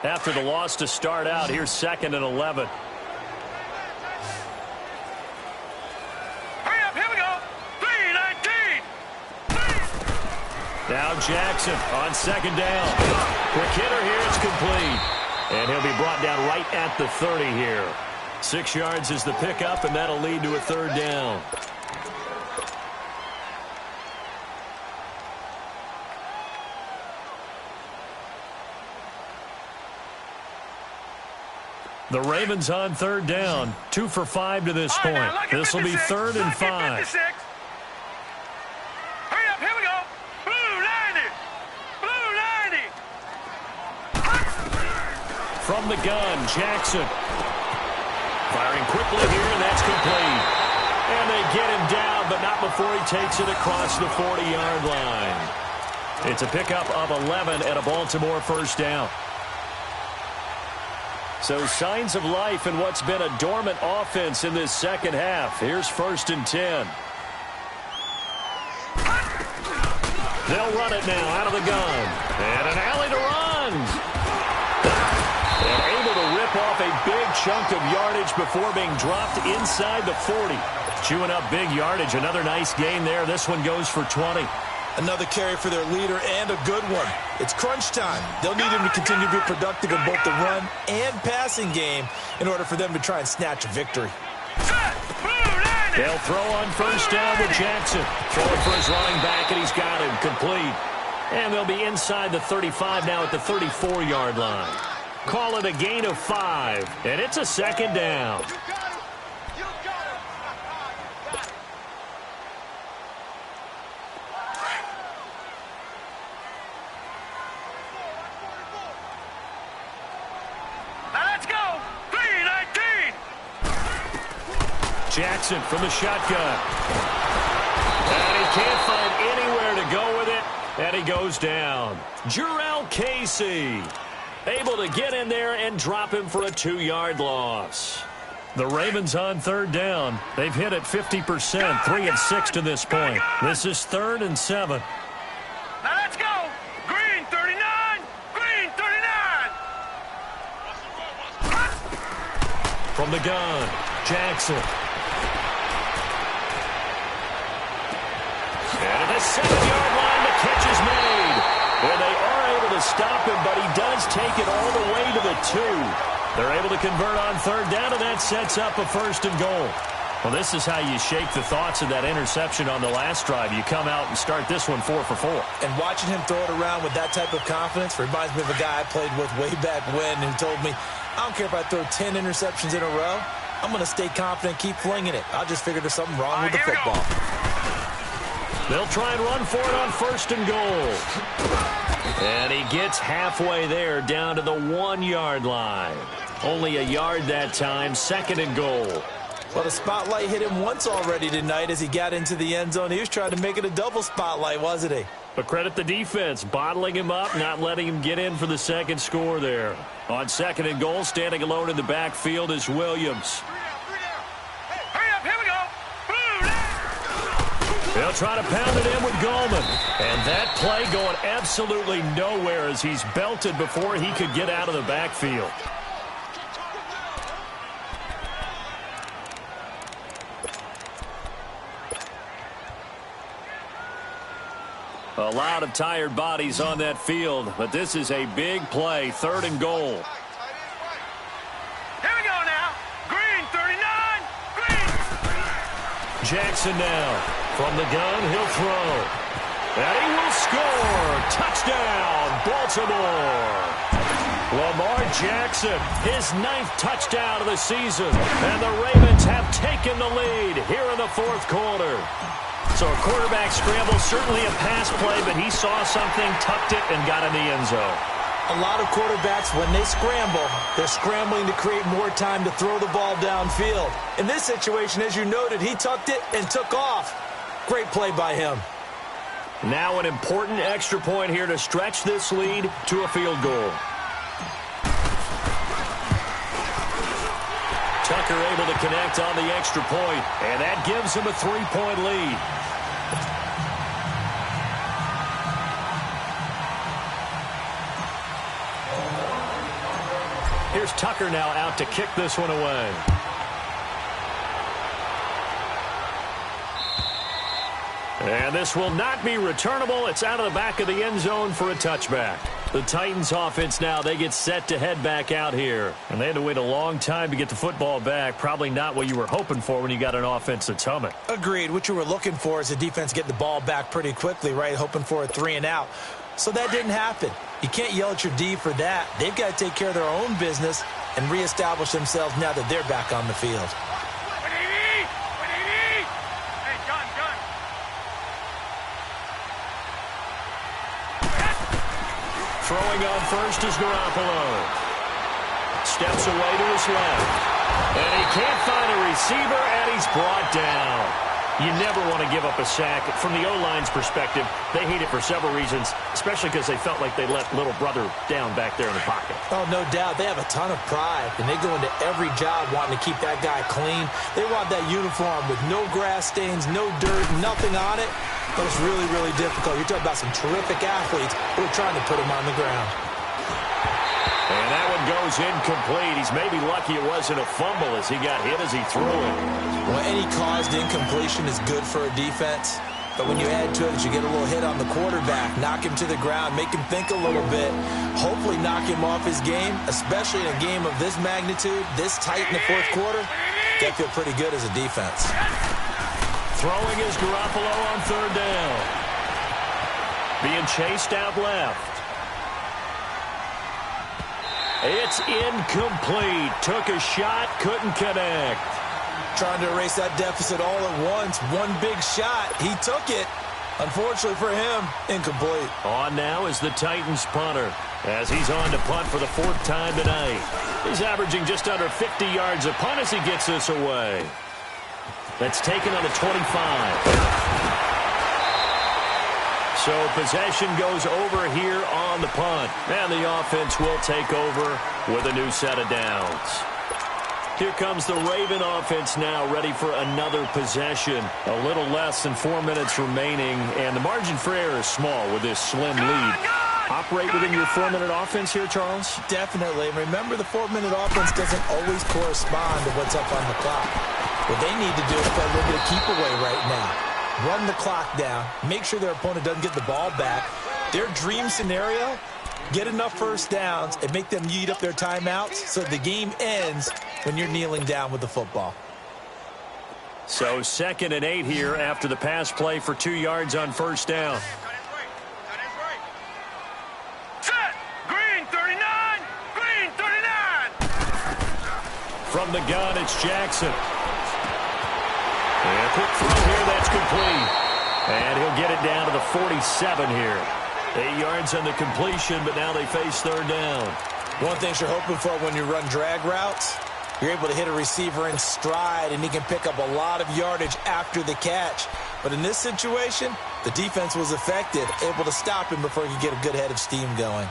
After the loss to start out, here's 2nd and 11. Now Jackson on 2nd down. Quick hitter here, it's complete. And he'll be brought down right at the 30 here. 6 yards is the pickup, and that'll lead to a 3rd down. The Ravens on 3rd down. 2 for 5 to this point. This will be 3rd and 5. From the gun, Jackson. Firing quickly here, and that's complete. And they get him down, but not before he takes it across the 40-yard line. It's a pickup of 11 and a Baltimore 1st down. So signs of life in what's been a dormant offense in this 2nd half. Here's 1st and 10. They'll run it now out of the gun. And an alley to run. And able to rip off a big chunk of yardage before being dropped inside the 40. Chewing up big yardage. Another nice gain there. This one goes for 20. Another carry for their leader and a good one. It's crunch time. They'll need him to continue to be productive in both the run and passing game in order for them to try and snatch a victory. They'll throw on 1st down to Jackson. Throwing for his running back, and he's got him complete. And they'll be inside the 35 now at the 34-yard line. Call it a gain of 5, and it's a 2nd down. Now let's go. 3-19. Jackson from the shotgun. And he can't find anywhere to go with it, and he goes down. Jarrell Casey able to get in there and drop him for a 2-yard loss. The Ravens on third down. They've hit it 50%, 3 of 6 to this point. This is 3rd and 7. Now let's go. Green 39. Green 39. From the gun, Jackson. And at the 7-yard line, the catch is made. And they are able to stop him, but he does take it all the way to the 2. They're able to convert on third down, and that sets up a 1st and goal. Well, this is how you shake the thoughts of that interception on the last drive. You come out and start this one 4 for 4. And watching him throw it around with that type of confidence reminds me of a guy I played with way back when who told me, I don't care if I throw 10 interceptions in a row. I'm going to stay confident, keep flinging it. I just figured there's something wrong with the football. They'll try and run for it on 1st and goal. And he gets halfway there down to the 1-yard line. Only a yard that time, 2nd and goal. Well, the spotlight hit him once already tonight as he got into the end zone. He was trying to make it a double spotlight, wasn't he? But credit the defense, bottling him up, not letting him get in for the 2nd score there. On 2nd and goal, standing alone in the backfield is Williams. Hurry up, here we go. They'll try to pound it in with Goldman. And that play going absolutely nowhere as he's belted before he could get out of the backfield. A lot of tired bodies on that field, but this is a big play, 3rd and goal. Here we go now. Green 39. Green. Jackson now. From the gun, he'll throw. And he will score. Touchdown, Baltimore. Lamar Jackson, his 9th touchdown of the season. And the Ravens have taken the lead here in the 4th quarter. So a quarterback scramble, certainly a pass play, but he saw something, tucked it, and got in the end zone. A lot of quarterbacks, when they scramble, they're scrambling to create more time to throw the ball downfield. In this situation, as you noted, he tucked it and took off. Great play by him. Now an important extra point here to stretch this lead to a field goal. Tucker able to connect on the extra point, and that gives him a 3-point lead. Here's Tucker now out to kick this one away. And this will not be returnable. It's out of the back of the end zone for a touchback. The Titans offense now, they get set to head back out here. And they had to wait a long time to get the football back. Probably not what you were hoping for when you got an offense that's humming. Agreed. What you were looking for is the defense getting the ball back pretty quickly, right? Hoping for a 3 and out. So that didn't happen. You can't yell at your D for that. They've got to take care of their own business and reestablish themselves now that they're back on the field. Throwing on first is Garoppolo. Steps away to his left. And he can't find a receiver, and he's brought down. You never want to give up a sack. From the O-line's perspective, they hate it for several reasons, especially because they felt like they let little brother down back there in the pocket. Oh, no doubt. They have a ton of pride, and they go into every job wanting to keep that guy clean. They want that uniform with no grass stains, no dirt, nothing on it. But it's really, really difficult. You're talking about some terrific athletes who are trying to put him on the ground. And that one goes incomplete. He's maybe lucky it wasn't a fumble as he got hit as he threw it. Well, any caused incompletion is good for a defense. But when you add to it, you get a little hit on the quarterback, knock him to the ground, make him think a little bit, hopefully knock him off his game, especially in a game of this magnitude, this tight in the 4th quarter. They feel pretty good as a defense. Throwing is Garoppolo on 3rd down. Being chased out left. It's incomplete. Took a shot, couldn't connect. Trying to erase that deficit all at once. One big shot. He took it. Unfortunately for him, incomplete. On now is the Titans punter as he's on to punt for the 4th time tonight. He's averaging just under 50 yards a punt as he gets this away. That's taken on the 25. So possession goes over here on the punt. And the offense will take over with a new set of downs. Here comes the Raven offense now, ready for another possession. A little less than 4 minutes remaining, and the margin for error is small with this slim lead. Operate within your 4-minute offense here, Charles? Definitely. And remember, the 4-minute offense doesn't always correspond to what's up on the clock. What they need to do is play a little bit of keep away right now. Run the clock down. Make sure their opponent doesn't get the ball back. Their dream scenario, get enough first downs and make them eat up their timeouts so the game ends when you're kneeling down with the football. So 2nd and 8 here after the pass play for 2 yards on first down. Set! Green 39! Green 39! From the gun, it's Jackson. And a quick throw here, that's complete. And he'll get it down to the 47 here. 8 yards on the completion, but now they face third down. One thing you're hoping for when you run drag routes, you're able to hit a receiver in stride, and he can pick up a lot of yardage after the catch. But in this situation, the defense was effective, able to stop him before he could get a good head of steam going.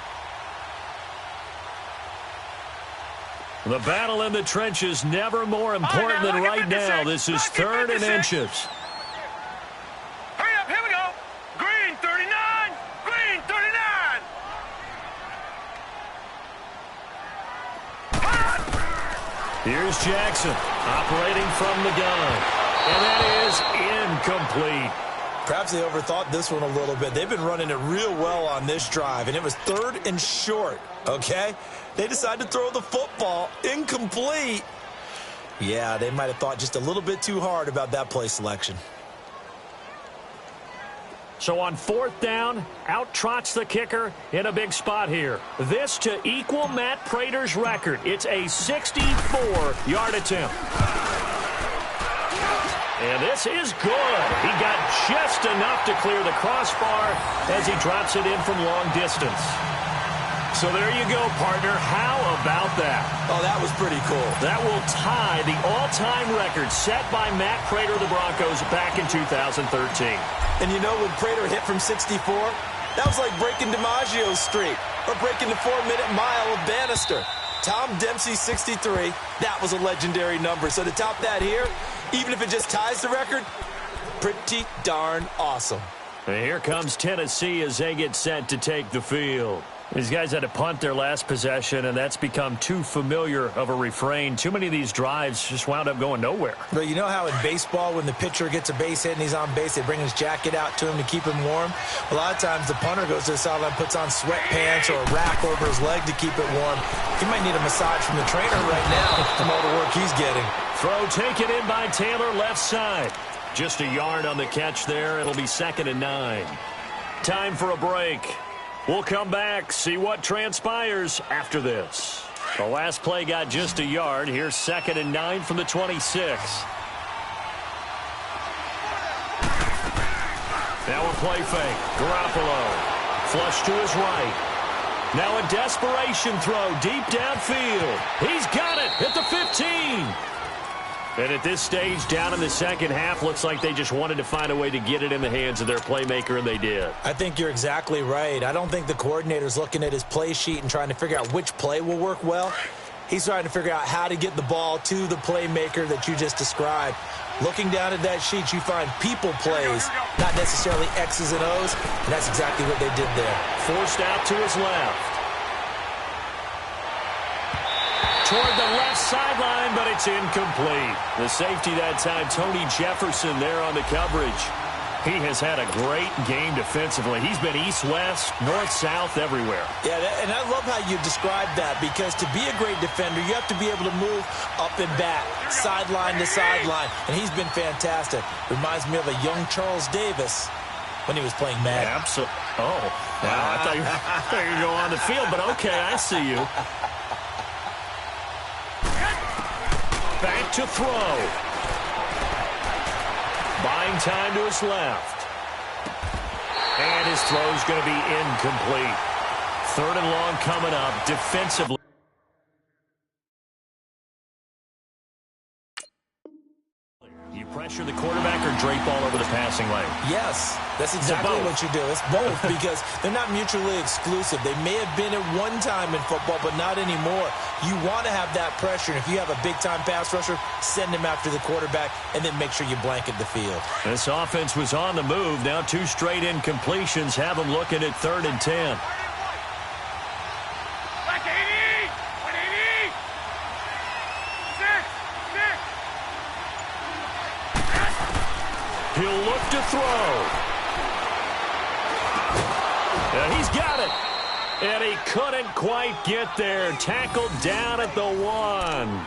The battle in the trenches never more important than right now. This is 3rd and inches. Hurry up, here we go. Green 39! Green 39! Here's Jackson operating from the gun. And that is incomplete. Perhaps they overthought this one a little bit. They've been running it real well on this drive, and it was 3rd and short, okay? They decided to throw the football incomplete. Yeah, they might have thought just a little bit too hard about that play selection. So on 4th down, out trots the kicker in a big spot here. This to equal Matt Prater's record. It's a 64-yard attempt. And this is good. He got just enough to clear the crossbar as he drops it in from long distance. So there you go, partner. How about that? Oh, that was pretty cool. That will tie the all-time record set by Matt Prater of the Broncos back in 2013. And you know, when Prater hit from 64, that was like breaking DiMaggio's streak or breaking the 4-minute mile of Bannister. Tom Dempsey, 63. That was a legendary number. So to top that here, even if it just ties the record, pretty darn awesome. And here comes Tennessee as they get set to take the field. These guys had to punt their last possession, and that's become too familiar of a refrain. Too many of these drives just wound up going nowhere. But you know how in baseball, when the pitcher gets a base hit and he's on base, they bring his jacket out to him to keep him warm? A lot of times the punter goes to the sideline, puts on sweatpants or a wrap over his leg to keep it warm. He might need a massage from the trainer right now from all the work he's getting. Throw taken in by Taylor, left side. Just a yard on the catch there. It'll be 2nd and 9. Time for a break. We'll come back, see what transpires after this. The last play got just a yard. Here's 2nd and 9 from the 26. Now a play fake. Garoppolo. Flush to his right. Now a desperation throw deep downfield. He's got it at the 15. And at this stage, down in the second half, looks like they just wanted to find a way to get it in the hands of their playmaker, and they did. I think you're exactly right. I don't think the coordinator's looking at his play sheet and trying to figure out which play will work well. He's trying to figure out how to get the ball to the playmaker that you just described. Looking down at that sheet, you find people plays, not necessarily X's and O's, and that's exactly what they did there. Forced out to his left. Toward the left sideline, but it's incomplete. The safety that time, Tony Jefferson there on the coverage. He has had a great game defensively. He's been east-west, north-south, everywhere. Yeah, and I love how you described that, because to be a great defender, you have to be able to move up and back, sideline to sideline, and he's been fantastic. Reminds me of a young Charles Davis when he was playing Madden. Absolutely. Oh, wow, I thought you were going to go on the field, but okay, I see you. Back to throw. Buying time to his left. And his throw is going to be incomplete. 3rd and long coming up defensively. You pressure the quarterback or drape all over the passing lane? Yes. That's exactly what you do. It's both because they're not mutually exclusive. They may have been at one time in football, but not anymore. You want to have that pressure. And if you have a big-time pass rusher, send him after the quarterback and then make sure you blanket the field. This offense was on the move. Now 2 straight incompletions have them looking at 3rd and 10. He'll look to throw. And he's got it. And he couldn't quite get there. Tackled down at the 1.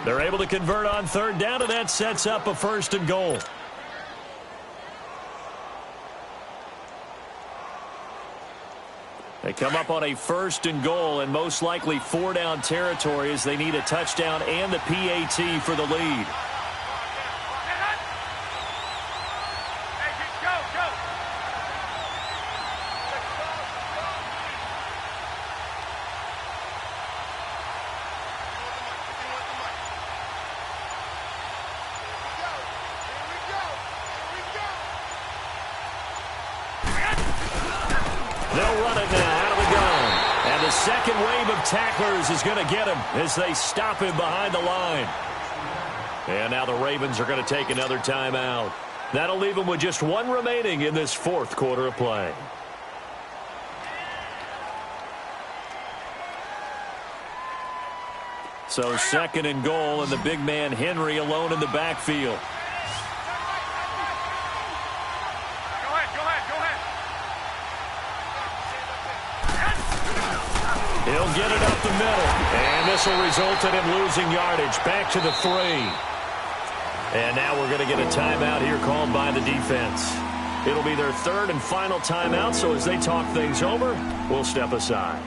They're able to convert on 3rd down, and that sets up a 1st and goal. They come up on a 1st and goal, and most likely 4-down territory as they need a touchdown and the PAT for the lead. They'll run it now out of the gun. And the second wave of tacklers is going to get him as they stop him behind the line. And now the Ravens are going to take another timeout. That'll leave them with just 1 remaining in this 4th quarter of play. So 2nd and goal, and the big man Henry alone in the backfield. He'll get it up the middle. And this will result in him losing yardage. Back to the 3. And now we're going to get a timeout here called by the defense. It'll be their 3rd and final timeout, so as they talk things over, we'll step aside.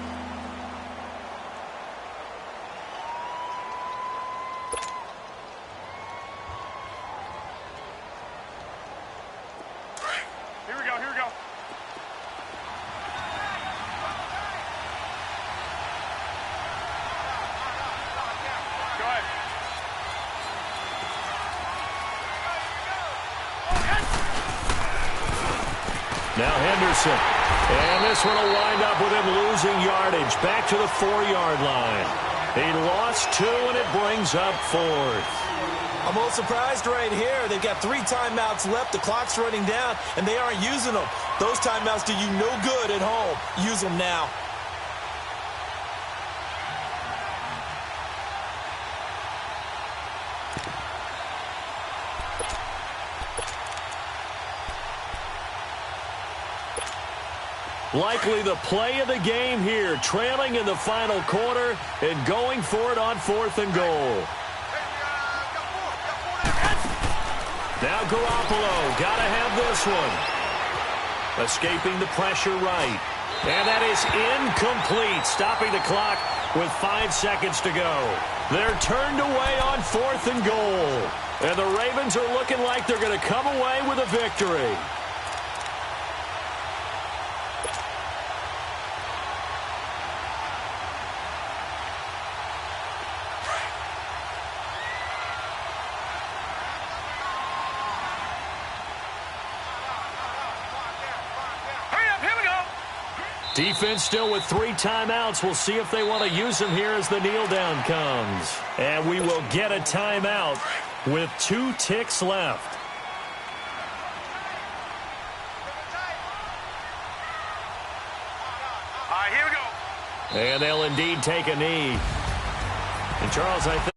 Now Henderson. And this one will wind up with him losing yardage. Back to the 4-yard line. He lost 2, and it brings up 4th. I'm a little surprised right here. They've got 3 timeouts left. The clock's running down, and they aren't using them. Those timeouts do you no good at home. Use them now. Likely the play of the game here, trailing in the final quarter and going for it on 4th and goal. Now Garoppolo, gotta have this one. Escaping the pressure right. And that is incomplete, stopping the clock with 5 seconds to go. They're turned away on 4th and goal. And the Ravens are looking like they're going to come away with a victory. Defense still with 3 timeouts. We'll see if they want to use them here as the kneel down comes. And we will get a timeout with 2 ticks left. All right, here we go. And they'll indeed take a knee. And Charles, I